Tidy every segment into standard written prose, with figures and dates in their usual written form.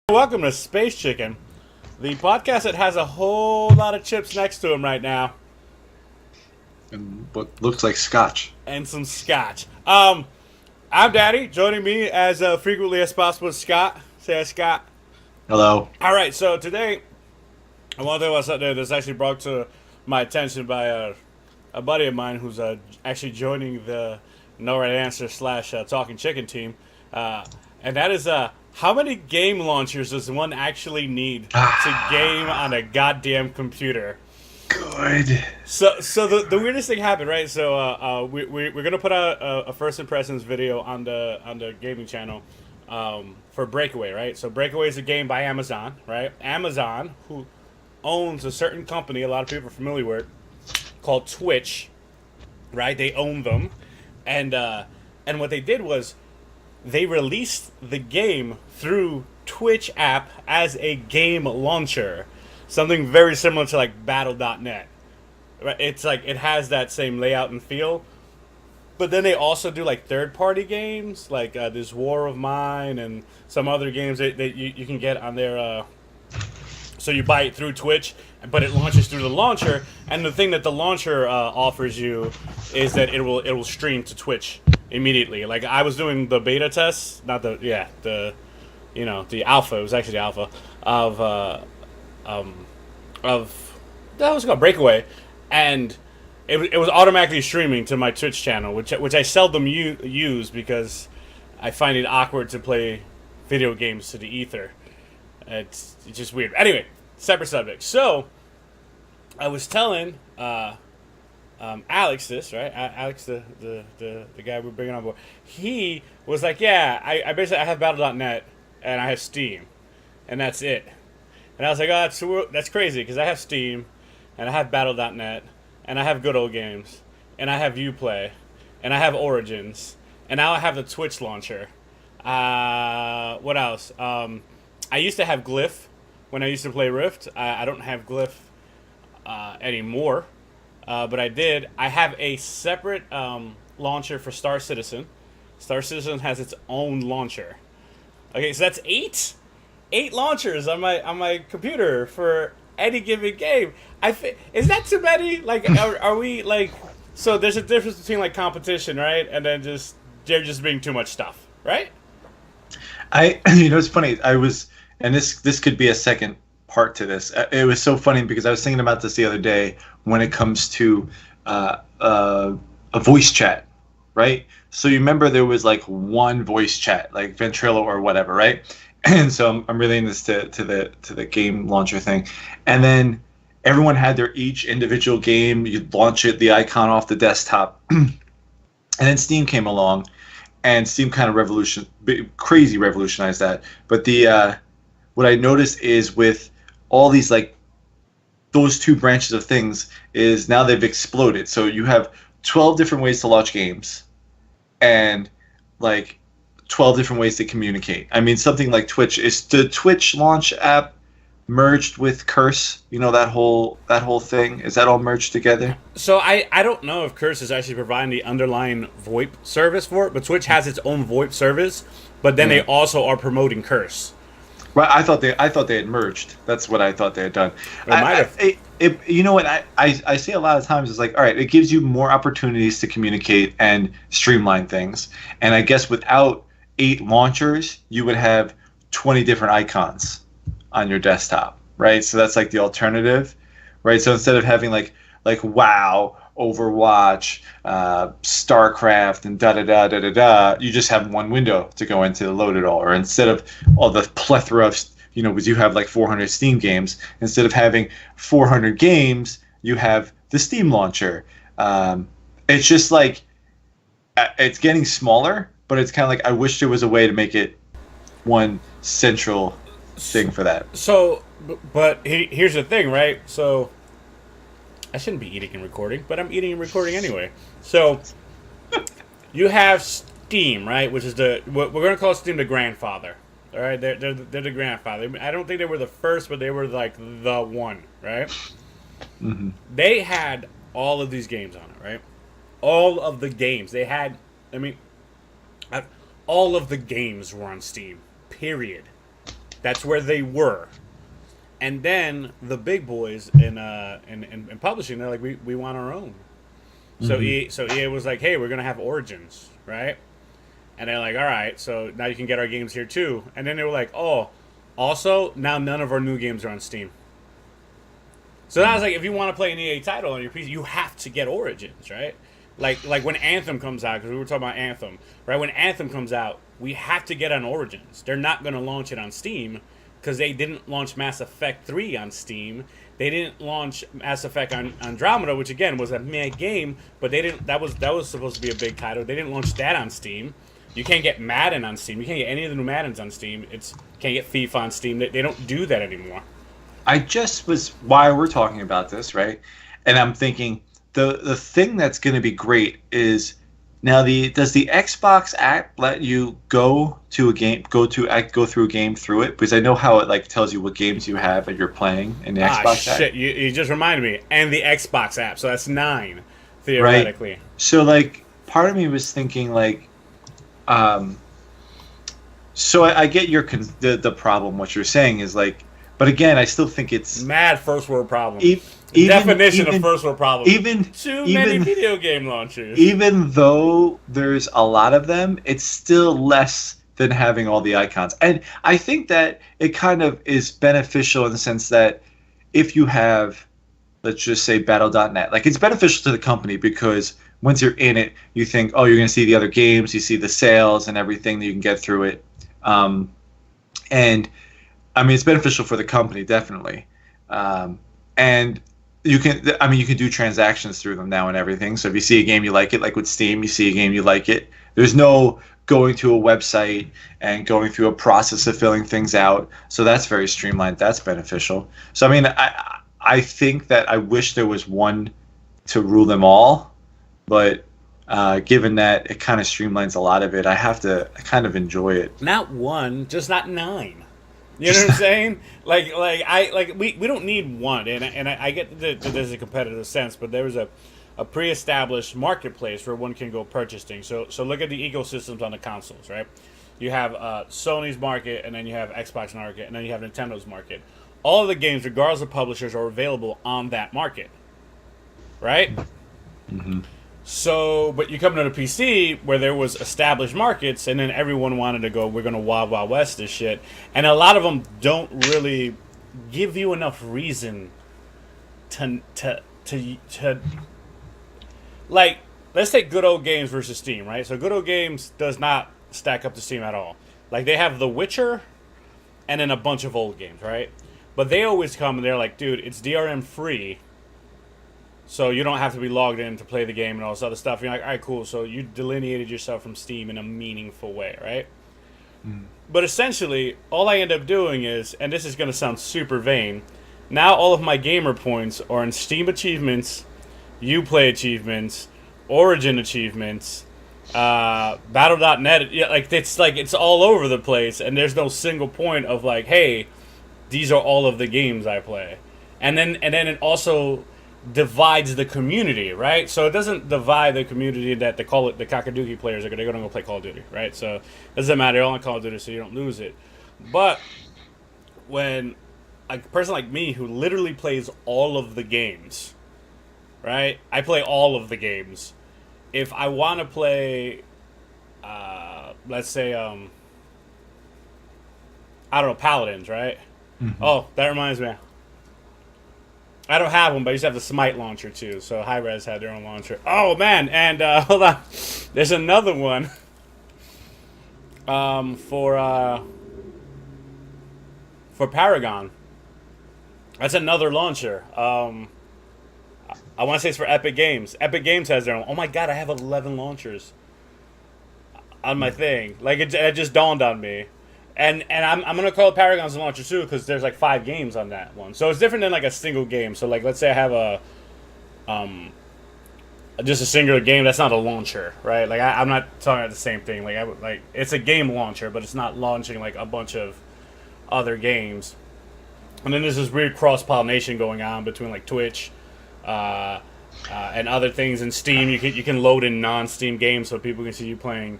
Welcome to Space Chicken, the podcast that has a whole lot of chips next to him right now, And what looks like scotch. and some scotch. I'm Daddy. Joining me as frequently as possible is Scott. Say hi, Scott. Hello. All right, so today I want to talk about something that's actually brought to my attention by a buddy of mine who's actually joining the No Right Answer slash Talking Chicken team, and that is how many game launchers does one actually need to game on a goddamn computer? Good. So the weirdest thing happened, right? So we're gonna put out a first impressions video on the gaming channel for Breakaway, right? So Breakaway is a game by Amazon, right? Amazon, who owns a certain company, a lot of people are familiar with, called Twitch, right? They own them, and what they did was they released the game through Twitch app as a game launcher, something very similar to like Battle.net. Right? It's like it has that same layout and feel, but then they also do like third-party games, like this War of Mine and some other games that you can get on their. So you buy it through Twitch, but it launches through the launcher. And the thing that the launcher offers you is that it will stream to Twitch immediately. Like I was doing the beta test, not the the alpha. It was actually the alpha of that was called Breakaway, and it was automatically streaming to my Twitch channel, which I seldom use because I find it awkward to play video games to the ether. It's just weird. Anyway, separate subject. So, I was telling Alex this, right? Alex, the guy we're bringing on board. He was like, "Yeah, I basically I have Battle.net and I have Steam, and that's it." And I was like, "Oh, that's crazy because I have Steam, and I have Battle.net, and I have Good Old Games, and I have UPlay, and I have Origins, and now I have the Twitch launcher. What else? I used to have Glyph when I used to play Rift. I don't have Glyph anymore, but I did. I have a separate launcher for Star Citizen. Star Citizen has its own launcher. Okay, so that's eight launchers on my computer for any given game. Is that too many? Like, are we like? So there's a difference between like competition, right? And then they're just being too much stuff, right? It's funny. And this could be a second part to this. It was so funny because I was thinking about this the other day when it comes to a voice chat, right? So you remember there was like one voice chat, like Ventrilo or whatever, right? And so I'm relating this to the game launcher thing, and then everyone had their each individual game. You'd launch it, the icon off the desktop, and then Steam came along. And Steam kind of crazy revolutionized that. But what I noticed is with all these like those two branches of things is now they've exploded. So you have 12 different ways to launch games, and like 12 different ways to communicate. I mean, something like Twitch is the Twitch launch app merged with Curse. You know that whole thing. Is that all merged together? So I don't know if Curse is actually providing the underlying VoIP service for it, but Twitch has its own VoIP service. But then they also are promoting Curse. Right, I thought they had merged. That's what I thought they had done. You know what I say a lot of times is like, all right, it gives you more opportunities to communicate and streamline things. And I guess without 8 launchers, you would have 20 different icons on your desktop, right? So that's like the alternative, right? So instead of having like WoW, Overwatch, StarCraft, and da da da da da da, you just have one window to go into to load it all. Or instead of all the plethora of, because you have like 400 Steam games, instead of having 400 games, you have the Steam launcher. It's just like it's getting smaller, but it's kind of like I wish there was a way to make it one central thing for that. So, but here's the thing, right? So, I shouldn't be eating and recording, but I'm eating and recording anyway. So, you have Steam, right? Which is we're going to call Steam the grandfather. All right, they're the grandfather. I don't think they were the first, but they were like the one, right? Mm-hmm. They had all of these games on it, right? All of the games they had. I mean, all of the games were on Steam. Period. That's where they were. And then the big boys in publishing, they're like, we want our own. So EA was like, hey, we're gonna have Origins, right? And they're like, all right, so now you can get our games here too. And then they were like, oh, also now none of our new games are on Steam. So now it's like, if you want to play an EA title on your PC, you have to get Origins, right? Like when Anthem comes out, because we were talking about Anthem, right? When Anthem comes out, we have to get on Origins. They're not going to launch it on Steam because they didn't launch Mass Effect 3 on Steam. They didn't launch Mass Effect on Andromeda, which again was a meh game, but they didn't. That was supposed to be a big title. They didn't launch that on Steam. You can't get Madden on Steam. You can't get any of the new Maddens on Steam. Can't get FIFA on Steam. They don't do that anymore. I just was why we're talking about this, right? And I'm thinking the thing that's going to be great is now does the Xbox app let you go through a game through it? Because I know how it like tells you what games you have and you're playing in the Xbox app. Shit, you just reminded me. And the Xbox app, so that's 9 theoretically. Right. So like part of me was thinking like so I get the problem. What you're saying is like, but again, I still think it's mad first world problem. Definition of first world problem. Too many video game launchers. Even though there's a lot of them, it's still less than having all the icons. And I think that it kind of is beneficial in the sense that if you have, let's just say Battle.net, like it's beneficial to the company because once you're in it, you think, oh, you're going to see the other games, you see the sales and everything that you can get through it. And I mean, it's beneficial for the company, definitely. And you can do transactions through them now and everything. So if you see a game you like it, like with Steam, you see a game you like it. There's no going to a website and going through a process of filling things out. So that's very streamlined. That's beneficial. So I mean, I think that I wish there was one to rule them all, but given that it kind of streamlines a lot of it, I kind of enjoy it. Not one, just not 9. You know what I'm saying? We don't need one, and I get that there's a competitive sense, but there was a pre-established marketplace where one can go purchase things. So look at the ecosystems on the consoles, right? You have Sony's market, and then you have Xbox market, and then you have Nintendo's market. All of the games, regardless of publishers, are available on that market, right? Mm-hmm. So, but you come to the PC where there was established markets, and then everyone wanted to go, we're going to Wild Wild West this shit. And a lot of them don't really give you enough reason to like, let's take Good Old Games versus Steam, right? So Good Old Games does not stack up to Steam at all. Like, they have The Witcher and then a bunch of old games, right? But they always come and they're like, dude, it's DRM free. So you don't have to be logged in to play the game and all this other stuff. You're like, all right, cool. So you delineated yourself from Steam in a meaningful way, right? Mm. But essentially, all I end up doing is, and this is going to sound super vain, now all of my gamer points are in Steam achievements, Uplay achievements, Origin achievements, Battle.net. Yeah, it's all over the place, and there's no single point of like, hey, these are all of the games I play, and then it also divides the community, right? So it doesn't divide the community that the Cockaduki players are going to go play Call of Duty, right? So it doesn't matter, they're all on Call of Duty, so you don't lose it. But when a person like me who literally plays all of the games, right? I play all of the games. If I want to play, let's say, I don't know, Paladins, right? Mm-hmm. Oh, that reminds me. I don't have one, but I used to have the Smite launcher too. So Hi-Rez had their own launcher. Oh man, and hold on, there's another one for Paragon. That's another launcher. I want to say it's for Epic Games. Epic Games has their own. Oh my god, I have 11 launchers on my thing. Like it just dawned on me. And I'm gonna call Paragon's a launcher too because there's like 5 games on that one, so it's different than like a single game. So like let's say I have just a singular game, that's not a launcher, right? Like I'm not talking about the same thing. Like it's a game launcher, but it's not launching like a bunch of other games. And then there's this weird cross pollination going on between like Twitch and other things in Steam. You can load in non-Steam games so people can see you playing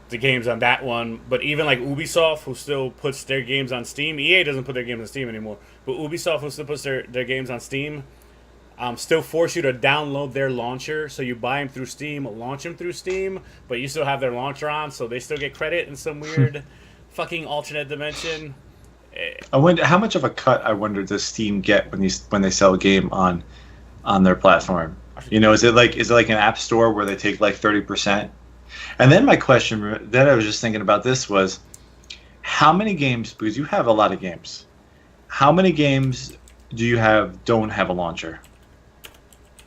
the games on that one. But even like Ubisoft, who still puts their games on Steam, EA doesn't put their games on Steam anymore. But Ubisoft, who still puts their games on Steam, still force you to download their launcher. So you buy them through Steam, launch them through Steam, but you still have their launcher on, so they still get credit in some weird fucking alternate dimension. I wonder how much of a cut. I wonder does Steam get when they sell a game on their platform? You know, is it like an app store where they take like 30%? And then my question that I was just thinking about this was, how many games? Because you have a lot of games. How many games do you have don't have a launcher?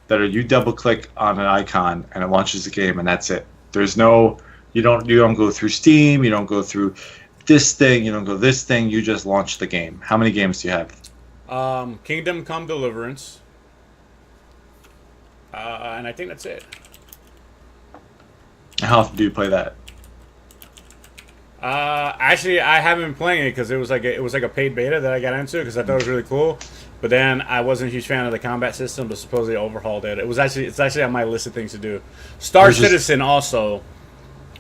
That are you double click on an icon and it launches the game and that's it. There's no you don't go through Steam. You don't go through this thing, you don't go this thing, you just launch the game. How many games do you have? Kingdom Come Deliverance. And I think that's it. How often do you play that? Actually, I haven't been playing it because it was like a paid beta that I got into because I thought it was really cool. But then I wasn't a huge fan of the combat system, but supposedly overhauled it. It's actually on my list of things to do. Star Citizen also.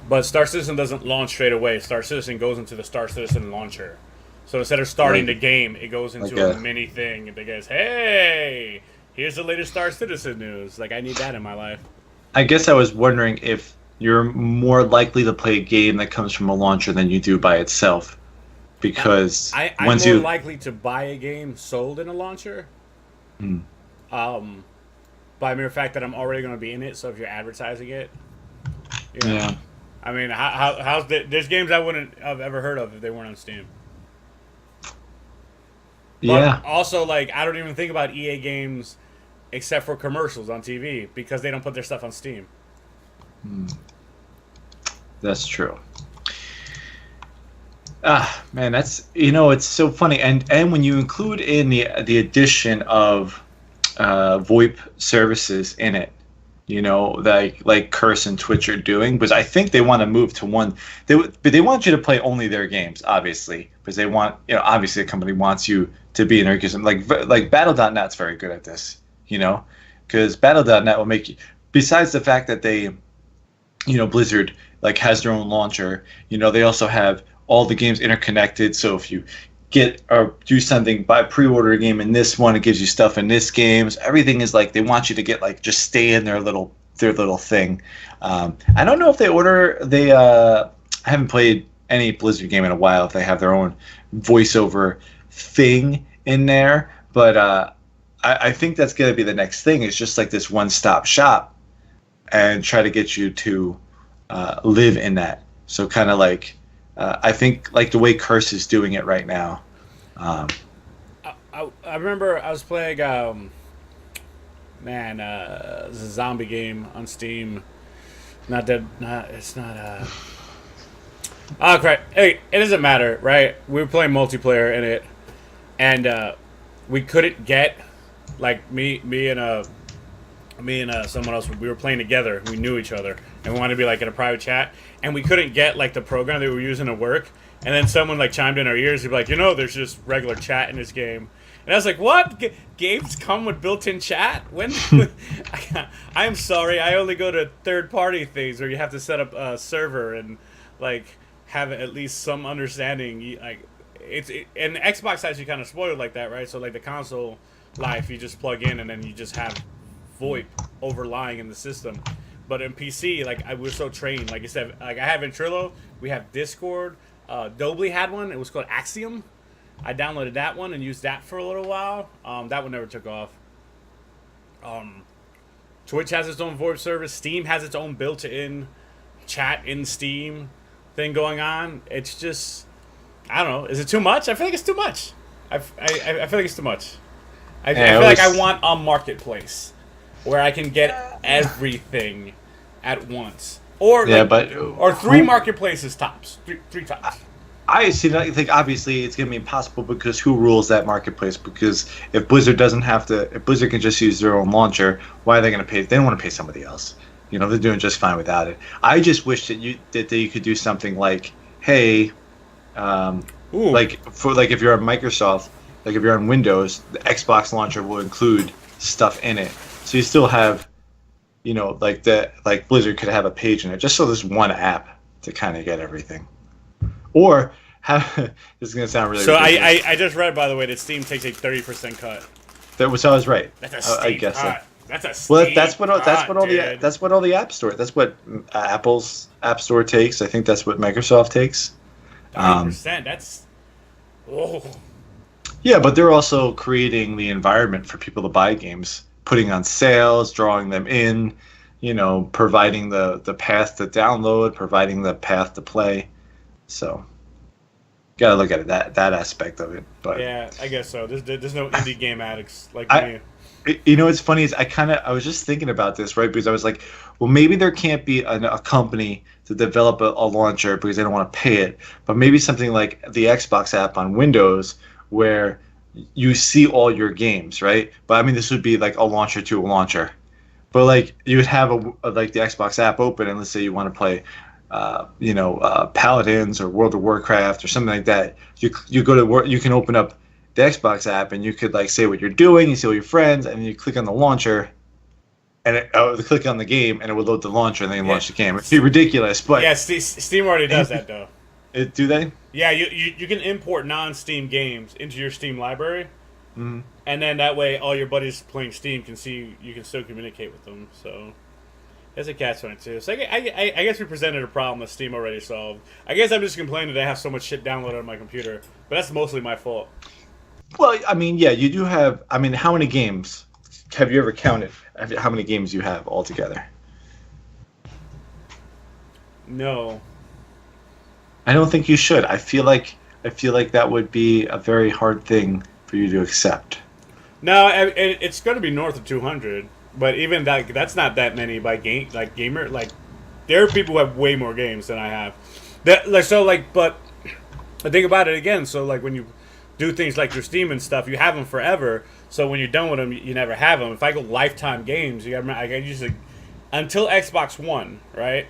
But Star Citizen doesn't launch straight away. Star Citizen goes into the Star Citizen launcher. So instead of starting the game, it goes into a mini thing. And they goes, hey, here's the latest Star Citizen news. Like, I need that in my life. I guess I was wondering if you're more likely to play a game that comes from a launcher than you do by itself. Because I'm more likely to buy a game sold in a launcher. By mere fact that I'm already going to be in it. So if you're advertising it, you know, yeah. I mean, there's games I wouldn't have ever heard of if they weren't on Steam. Yeah. But also, like, I don't even think about EA games except for commercials on TV because they don't put their stuff on Steam. That's true. Man, that's it's so funny, and when you include in the addition of VoIP services in it, like Curse and Twitch are doing, because I think they want to move to one. But they want you to play only their games, obviously, because they want obviously the company wants you to be in their ecosystem. Like Battle.net's very good at this, because Battle.net will make you. Besides the fact that they, Blizzard like has their own launcher, they also have all the games interconnected. So if you get or do something, pre-order a game in this one, it gives you stuff in this game. So everything is like they want you to get like just stay in their little thing. I don't know if I haven't played any Blizzard game in a while if they have their own voiceover thing in there, but I think that's gonna be the next thing. It's just like this one-stop shop and try to get you to live in that. So kind of like. I think like the way Curse is doing it right now. I remember I was playing it's a zombie game on Steam. It's not oh crap. Hey, it doesn't matter, right? We were playing multiplayer in it and we couldn't get like me and someone else, we were playing together. We knew each other, and we wanted to be like in a private chat, and we couldn't get like the program that we were using to work. And then someone like chimed in our ears. He'd be like, there's just regular chat in this game. And I was like, what? Games come with built-in chat? When? I'm sorry, I only go to third-party things where you have to set up a server and like have at least some understanding. Like and Xbox has you kind of spoiled like that, right? So like the console life, you just plug in and then you just have VoIP overlying in the system. But in PC, like we're so trained. Like I said, like I have Ventrilo, we have Discord. Dobly had one. It was called Axiom. I downloaded that one and used that for a little while. That one never took off. Twitch has its own VoIP service. Steam has its own built-in chat in Steam thing going on. It's just, I don't know. Is it too much? I feel like it's too much. I feel like it's too much. I feel like I want a marketplace where I can get everything at once, or three marketplaces tops, three tops. I think obviously it's going to be impossible because who rules that marketplace? Because if Blizzard if Blizzard can just use their own launcher, why are they going to pay? They don't want to pay somebody else. They're doing just fine without it. I just wish that you could do something like, hey, like if you're on Microsoft, like if you're on Windows, the Xbox launcher will include stuff in it. So you still have, like Blizzard could have a page in it, just so there's one app, to kind of get everything. Or have this is gonna sound really So ridiculous. I just read, by the way, that Steam takes a 30% cut. That was I was right. That's a steep I guess cut. so. That's a steep Well, that's what all dude. the App Store. That's what Apple's App Store takes. I think that's what Microsoft takes. 30%. That's oh. Yeah, but they're also creating the environment for people to buy games, putting on sales, drawing them in, providing the path to download, providing the path to play. So, gotta look at it that aspect of it. But Yeah, I guess so. There's no indie game addicts like I- me. what's funny is I was just thinking about this, right? Because I was like, well, maybe there can't be a company to develop a launcher because they don't want to pay it, but maybe something like the Xbox app on Windows where you see all your games, right? But I mean, this would be like a launcher to a launcher, but like you would have like the Xbox app open, and let's say you want to play, Paladins or World of Warcraft or something like that. You go to work, you can open up the Xbox app, and you could like say what you're doing, you see all your friends, and then you click on the launcher, and click on the game, and it would load the launcher, and then you launch the game. It'd be ridiculous, but Yeah, Steam already does that though. do they? Yeah, you can import non-Steam games into your Steam library, and then that way all your buddies playing Steam can see you can still communicate with them. So that's a catch-22. So I guess we presented a problem that Steam already solved. I guess I'm just complaining that I have so much shit downloaded on my computer, but that's mostly my fault. Well, I mean, yeah, you do have. I mean, how many games have you ever counted? How many games you have altogether? No. I don't think you should. I feel like that would be a very hard thing for you to accept. No, it's going to be north of 200, but even that's not that many by gamer. Like, there are people who have way more games than I have. But I think about it again. So, like, when you do things like your Steam and stuff, you have them forever. So when you're done with them, you never have them. If I go lifetime games, I usually until Xbox One, right?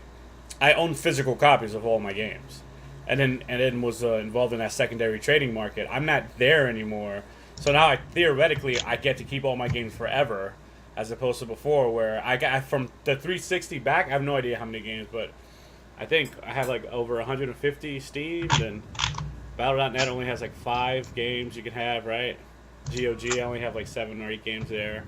I own physical copies of all my games, and then was involved in that secondary trading market. I'm not there anymore, so now theoretically I get to keep all my games forever, as opposed to before where I got from the 360 back. I have no idea how many games, but I think I have like over 150 Steam, and Battle.net only has like 5 games you can have, right? GOG, I only have like 7 or 8 games there.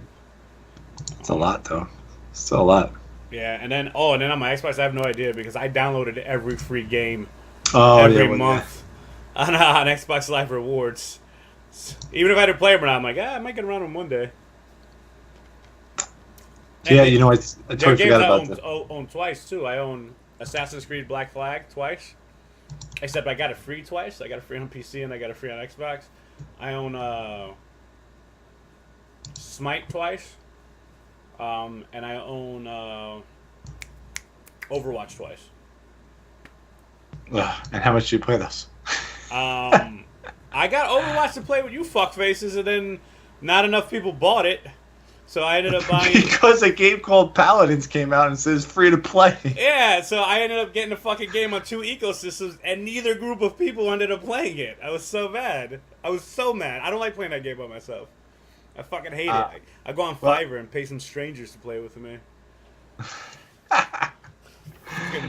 It's a lot, though. Still a lot. Yeah, and then on my Xbox, I have no idea because I downloaded every free game Every month on Xbox Live Rewards. Even if I didn't play them, I'm like, I might get around them one day. Yeah, And I there totally are games forgot I about that. own twice too. I own Assassin's Creed Black Flag twice, except I got it free twice. I got it free on PC and I got it free on Xbox. I own Smite twice, and I own Overwatch twice. Ugh, and how much do you play those? I got Overwatch to play with you fuckfaces, and then not enough people bought it, so I ended up buying. Because a game called Paladins came out and says free to play. Yeah, so I ended up getting a fucking game on 2 ecosystems, and neither group of people ended up playing it. I was so mad. I don't like playing that game by myself. I fucking hate it. I go on Fiverr and pay some strangers to play with me.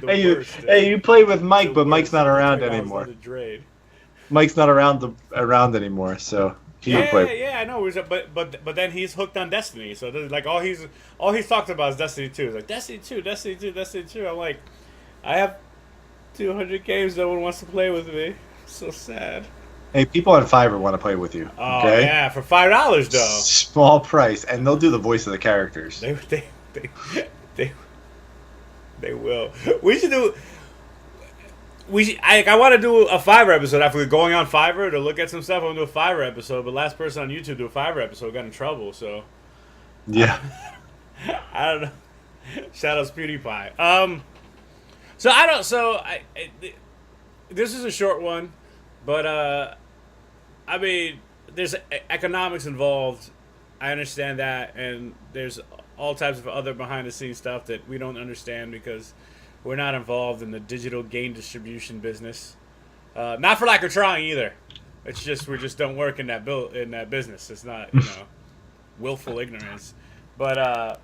Hey, you play with Mike, but Mike's not around anymore. Mike's not around anymore, so he would play. Yeah, I know. But then he's hooked on Destiny, so like all he's talked about is Destiny 2. It's like Destiny 2, Destiny 2, Destiny 2. I'm like, I have 200 games. No one wants to play with me. So sad. Hey, people on Fiverr want to play with you. Oh Okay? yeah, for $5 though. Small price, and they'll do the voice of the characters. They will. We should do. I want to do a Fiverr episode after going on Fiverr to look at some stuff. I want to do a Fiverr episode, but last person on YouTube to do a Fiverr episode got in trouble. So Yeah. I don't know. Shout out PewDiePie. So I don't. So this is a short one, but I mean, there's economics involved. I understand that, and there's all types of other behind the scenes stuff that we don't understand because we're not involved in the digital game distribution business. Not for lack of trying either. It's just we just don't work in that business. It's not willful ignorance. But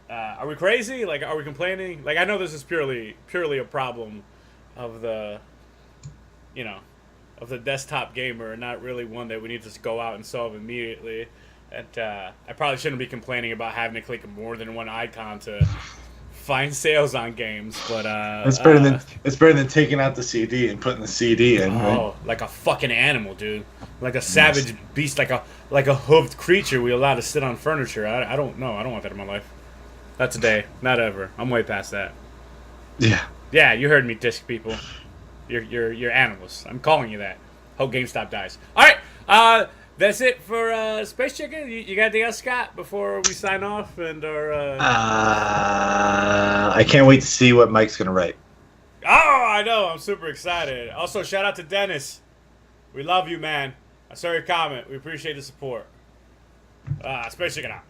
are we crazy? Like, are we complaining? Like, I know this is purely a problem of the, you know, of the desktop gamer, and not really one that we need to just go out and solve immediately. And I probably shouldn't be complaining about having to click more than one icon to find sales on games, but it's better than taking out the CD and putting the CD in. Right? oh, like a fucking animal, dude, like a savage beast, like a hooved creature we allow to sit on furniture. I don't know. I don't want that in my life. Not today. Not ever. I'm way past that. Yeah. Yeah, you heard me, disc people. You're animals. I'm calling you that. Hope GameStop dies. All right. That's it for Space Chicken. You got anything else, Scott, before we sign off? And I can't wait to see what Mike's gonna write. oh, I know. I'm super excited. Also, shout out to Dennis. We love you, man. I saw your comment. We appreciate the support. Space Chicken out.